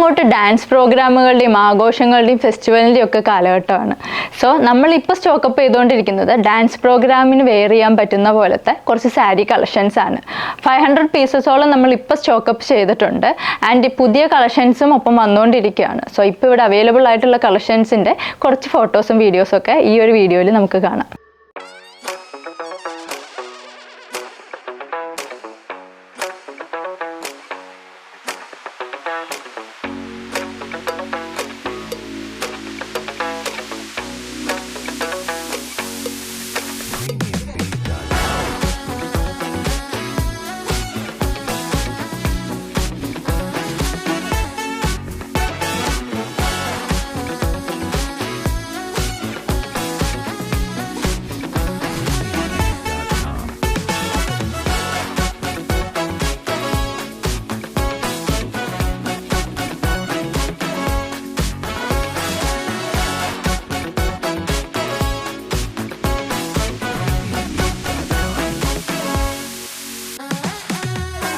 അങ്ങോട്ട് ഡാൻസ് പ്രോഗ്രാമുകളുടെയും ആഘോഷങ്ങളുടെയും ഫെസ്റ്റിവലിൻ്റെയും ഒക്കെ കാലഘട്ടമാണ്. സോ നമ്മളിപ്പോൾ സ്റ്റോക്കപ്പ് ചെയ്തുകൊണ്ടിരിക്കുന്നത് ഡാൻസ് പ്രോഗ്രാമിന് വെയർ ചെയ്യാൻ പറ്റുന്ന പോലത്തെ കുറച്ച് സാരി കളക്ഷൻസ് ആണ്. 500 പീസസോളം നമ്മളിപ്പോൾ സ്റ്റോക്കപ്പ് ചെയ്തിട്ടുണ്ട്. ആൻഡ് പുതിയ കളക്ഷൻസും ഒപ്പം വന്നുകൊണ്ടിരിക്കുകയാണ്. സോ ഇപ്പോൾ ഇവിടെ അവൈലബിൾ ആയിട്ടുള്ള കളക്ഷൻസിൻ്റെ കുറച്ച് ഫോട്ടോസും വീഡിയോസും ഒക്കെ ഈ ഒരു വീഡിയോയിൽ നമുക്ക് കാണാം.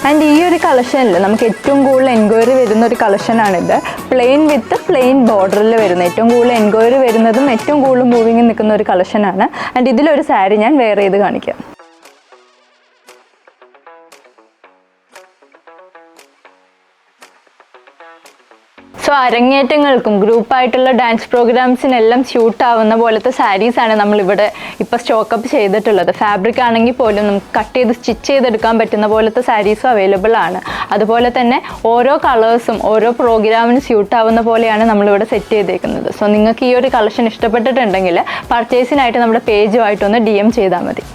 ആൻഡ് ഈ ഒരു കളക്ഷനിൽ നമുക്ക് ഏറ്റവും കൂടുതൽ എൻക്വയറി വരുന്ന ഒരു കളക്ഷനാണിത്. പ്ലെയിൻ വിത്ത് പ്ലെയിൻ ബോർഡറിൽ വരുന്ന ഏറ്റവും കൂടുതൽ എൻക്വയറി വരുന്നതും ഏറ്റവും കൂടുതൽ മൂവിങ്ങിൽ നിൽക്കുന്ന ഒരു കളക്ഷനാണ്. ആൻഡ് ഇതിലൊരു സാരി ഞാൻ വെയർ ചെയ്ത് കാണിക്കാം. സോ അരങ്ങേറ്റങ്ങൾക്കും ഗ്രൂപ്പായിട്ടുള്ള ഡാൻസ് പ്രോഗ്രാംസിനെല്ലാം സ്യൂട്ട് ആവുന്ന പോലത്തെ സാരീസാണ് നമ്മളിവിടെ ഇപ്പോൾ സ്റ്റോക്കപ്പ് ചെയ്തിട്ടുള്ളത്. ഫാബ്രിക് ആണെങ്കിൽ പോലും നമുക്ക് കട്ട് ചെയ്ത് സ്റ്റിച്ച് ചെയ്തെടുക്കാൻ പറ്റുന്ന പോലത്തെ സാരീസും അവൈലബിൾ ആണ്. അതുപോലെ തന്നെ ഓരോ കളേഴ്സും ഓരോ പ്രോഗ്രാമിന് സ്യൂട്ട് ആവുന്ന പോലെയാണ് നമ്മളിവിടെ സെറ്റ് ചെയ്തേക്കുന്നത്. സോ നിങ്ങൾക്ക് ഈ ഒരു കളക്ഷൻ ഇഷ്ടപ്പെട്ടിട്ടുണ്ടെങ്കിൽ പർച്ചേസിനായിട്ട് നമ്മുടെ പേജുമായിട്ടൊന്ന് DM ചെയ്താൽ മതി.